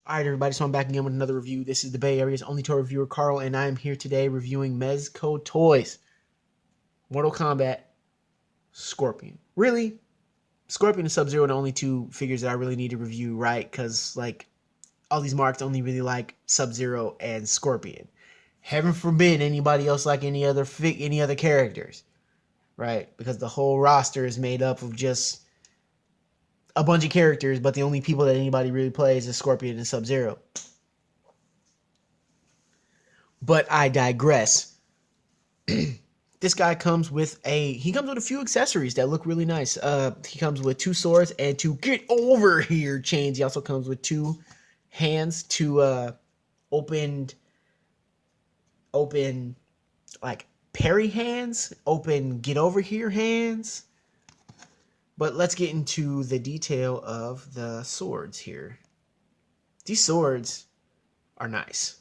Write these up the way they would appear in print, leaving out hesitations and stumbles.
Alright everybody, so I'm back again with another review. This is the Bay Area's only toy reviewer, Carl, and I am here today reviewing Mezco toys. Mortal Kombat, Scorpion. Really? Scorpion and Sub-Zero are the only two figures that I really need to review, right? Because, like, all these marks only really like Sub-Zero and Scorpion. Heaven forbid anybody else like any other characters, right? Because the whole roster is made up of just a bunch of characters, but the only people that anybody really plays is Scorpion and Sub-Zero. But I digress. This guy comes with a few accessories that look really nice. He comes with 2 swords and 2 get over here chains. He also comes with 2 hands, 2 open like parry hands, open get over here hands. But let's get into the detail of the swords here. These swords are nice.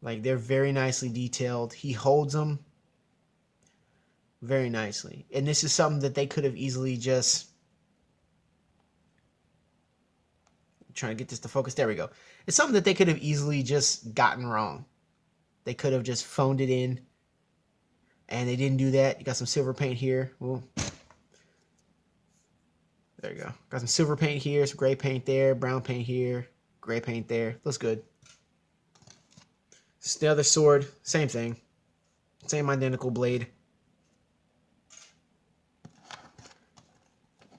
Like, they're very nicely detailed. He holds them very nicely. And this is something that they could have easily just... I'm trying to get this to focus. There we go. It's something that they could have easily just gotten wrong. They could have just phoned it in. And they didn't do that. You got some silver paint here. Ooh. There you go. Got some silver paint here, some gray paint there, brown paint here, gray paint there. Looks good. This is the other sword. Same thing. Same identical blade.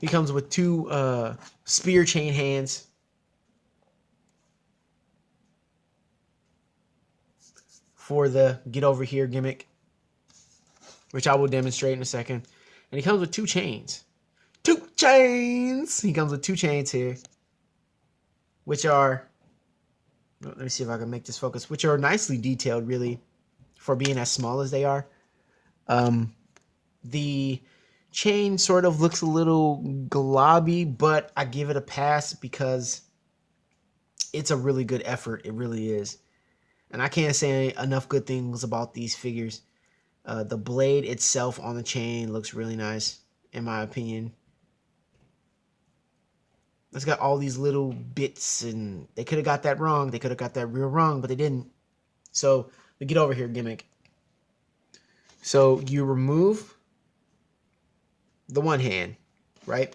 He comes with 2 spear chain hands. For the get over here gimmick, which I will demonstrate in a second. And he comes with 2 chains. 2 chains! He comes with 2 chains here, which are... Let me see if I can make this focus. Which are nicely detailed, really, for being as small as they are. The chain sort of looks a little globby, but I give it a pass because it's a really good effort. It really is. And I can't say enough good things about these figures. The blade itself on the chain looks really nice, in my opinion. It's got all these little bits, and they could have got that wrong. They could have got that real wrong, but they didn't. So, the get over here gimmick. So, you remove the one hand, right?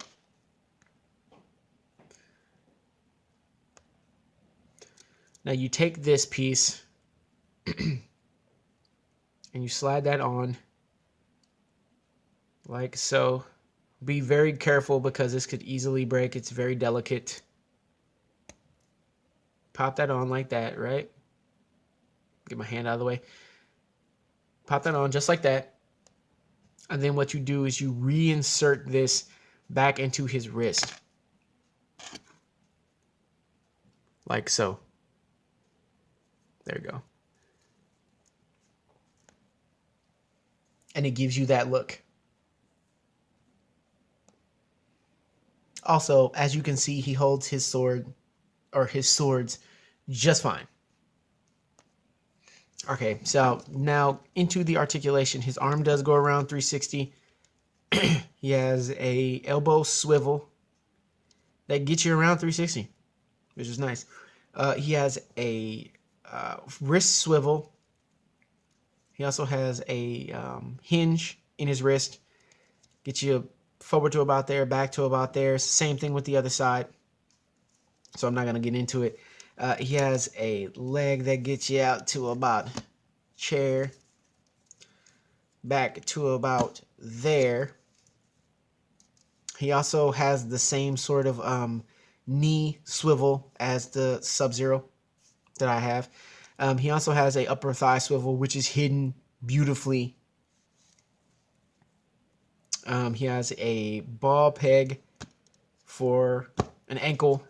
Now, you take this piece, and you slide that on, like so. Be very careful because this could easily break. It's very delicate. Pop that on like that, right? Get my hand out of the way. Pop that on just like that. And then what you do is you reinsert this back into his wrist. Like so. There you go. And it gives you that look. Also, as you can see, he holds his sword, or his swords, just fine. Okay, so now into the articulation. His arm does go around 360. He has a elbow swivel that gets you around 360, which is nice. He has a wrist swivel. He also has a hinge in his wrist. Gets you forward to about there, back to about there. It's the same thing with the other side. So I'm not going to get into it. He has a leg that gets you out to about chair. Back to about there. He also has the same sort of knee swivel as the Sub-Zero that I have. He also has a upper thigh swivel, which is hidden beautifully. He has a ball peg for an ankle,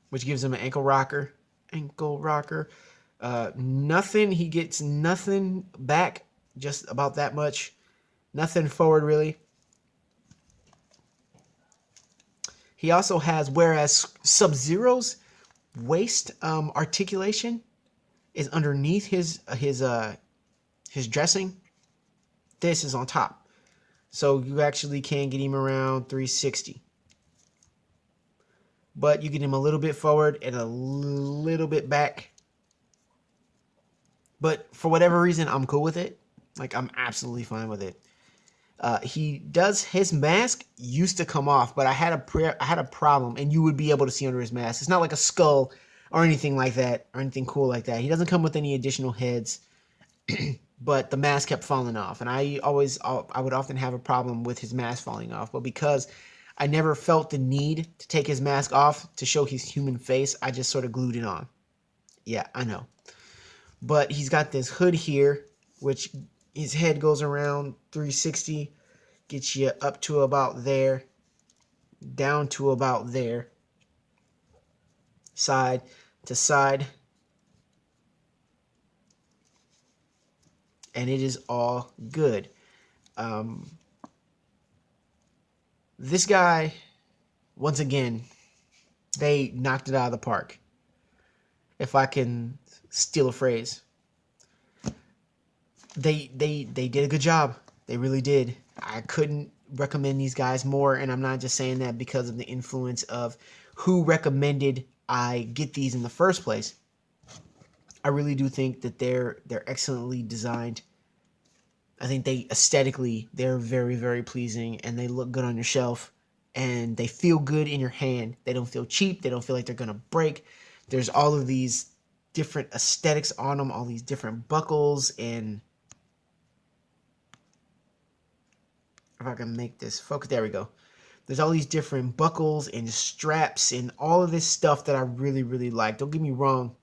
which gives him an ankle rocker. Nothing. He gets nothing back, just about that much. Nothing forward, really. He also has, whereas Sub-Zero's waist articulation is underneath his dressing, this is on top. So you actually can get him around 360. but you get him a little bit forward and a little bit back. But for whatever reason, I'm cool with it. Like, I'm absolutely fine with it. His mask used to come off, but I had a problem, and you would be able to see under his mask. It's not like a skull or anything like that, or anything cool like that. He doesn't come with any additional heads, but the mask kept falling off, and I would often have a problem with his mask falling off. But because I never felt the need to take his mask off to show his human face, I just sort of glued it on. Yeah, I know. But he's got this hood here, which his head goes around 360, gets you up to about there, down to about there, side to side. And it is all good. This guy, once again, they knocked it out of the park. If I can steal a phrase. They did a good job. They really did. I couldn't recommend these guys more, and I'm not just saying that because of the influence of who recommended I get these in the first place. I really do think that they're excellently designed. I think they're very, very pleasing, and they look good on your shelf, and they feel good in your hand. They don't feel cheap. They don't feel like they're gonna break. There's all of these different aesthetics on them, all these different buckles, and if I can make this focus, there we go. There's all these different buckles and straps and all of this stuff that I really, really like. Don't get me wrong.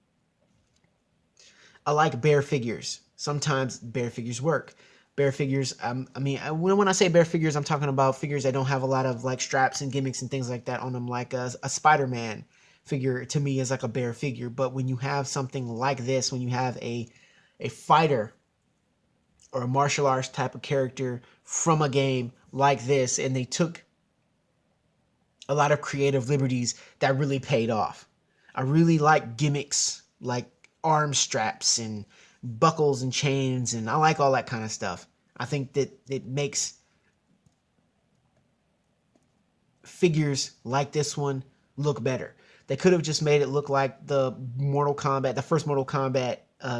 I like bare figures. Sometimes bare figures work. Bare figures, when I say bare figures, I'm talking about figures that don't have a lot of like straps and gimmicks and things like that on them, like a Spider-Man figure to me is like a bare figure. But when you have something like this, when you have a fighter or a martial arts type of character from a game like this, and they took a lot of creative liberties that really paid off. I really like gimmicks like arm straps and buckles and chains, and I like all that kind of stuff. I think that it makes figures like this one look better. They could have just made it look like the first Mortal Kombat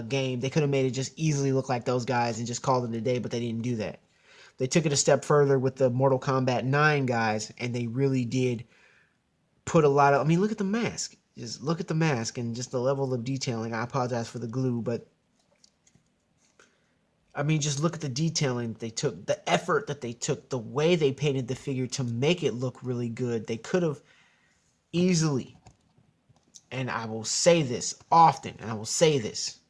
game. They could have made it just easily look like those guys and just called it a day, but they didn't do that. They took it a step further with the Mortal Kombat 9 guys, and they really did put a lot of... look at the mask. Just look at the mask and just the level of detailing. I apologize for the glue, but... just look at the detailing they took, the effort that they took, the way they painted the figure to make it look really good. They could have easily, and I will say this often, and I will say this,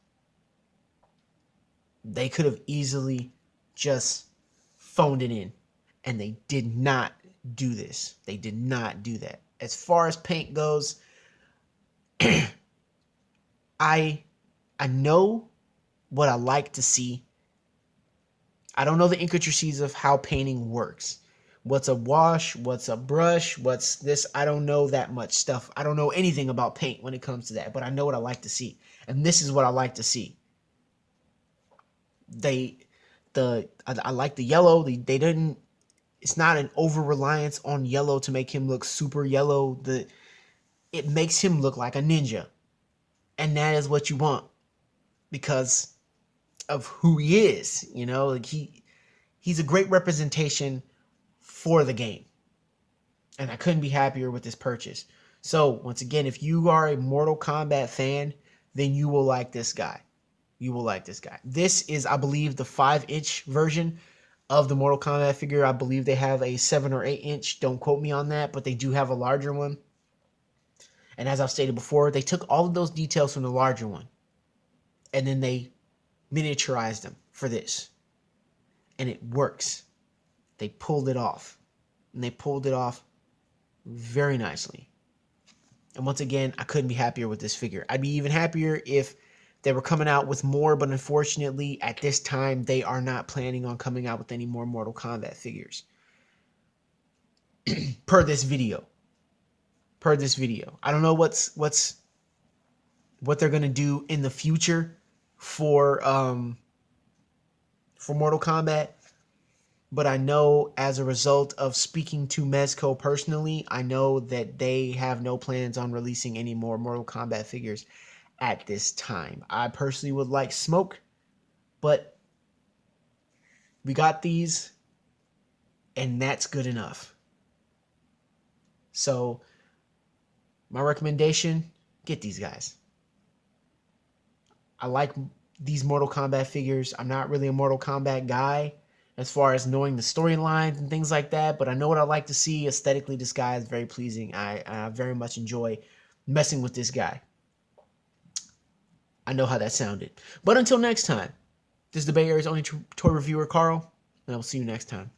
they could have easily just phoned it in, and they did not do this. They did not do that. As far as paint goes, I know what I like to see. I don't know the intricacies of how painting works. What's a wash? What's a brush? What's this? I don't know that much stuff. I don't know anything about paint when it comes to that, but I know what I like to see. And this is what I like to see. I like the yellow. They didn't, it's not an over-reliance on yellow to make him look super yellow. It makes him look like a ninja. And that is what you want because of who he is, like he's a great representation for the game. And I couldn't be happier with this purchase. So once again, if you are a Mortal Kombat fan, then you will like this guy. You will like this guy. This is, I believe, the 5-inch version of the Mortal Kombat figure. I believe they have a 7 or 8-inch. Don't quote me on that, but they do have a larger one. And as I've stated before, they took all of those details from the larger one, and then they miniaturized them for this. And it works. They pulled it off. And they pulled it off very nicely. And once again, I couldn't be happier with this figure. I'd be even happier if they were coming out with more, but unfortunately, at this time, they are not planning on coming out with any more Mortal Kombat figures. Per this video. I don't know what they're going to do in the future for Mortal Kombat. But I know as a result of speaking to Mezco personally, I know that they have no plans on releasing any more Mortal Kombat figures at this time. I personally would like Smoke, but we got these, and that's good enough. So my recommendation, get these guys. I like these Mortal Kombat figures. I'm not really a Mortal Kombat guy as far as knowing the storylines and things like that, but I know what I like to see. Aesthetically, this guy is very pleasing. I very much enjoy messing with this guy. I know how that sounded. But until next time, this is the Bay Area's only toy reviewer, Carl, and I will see you next time.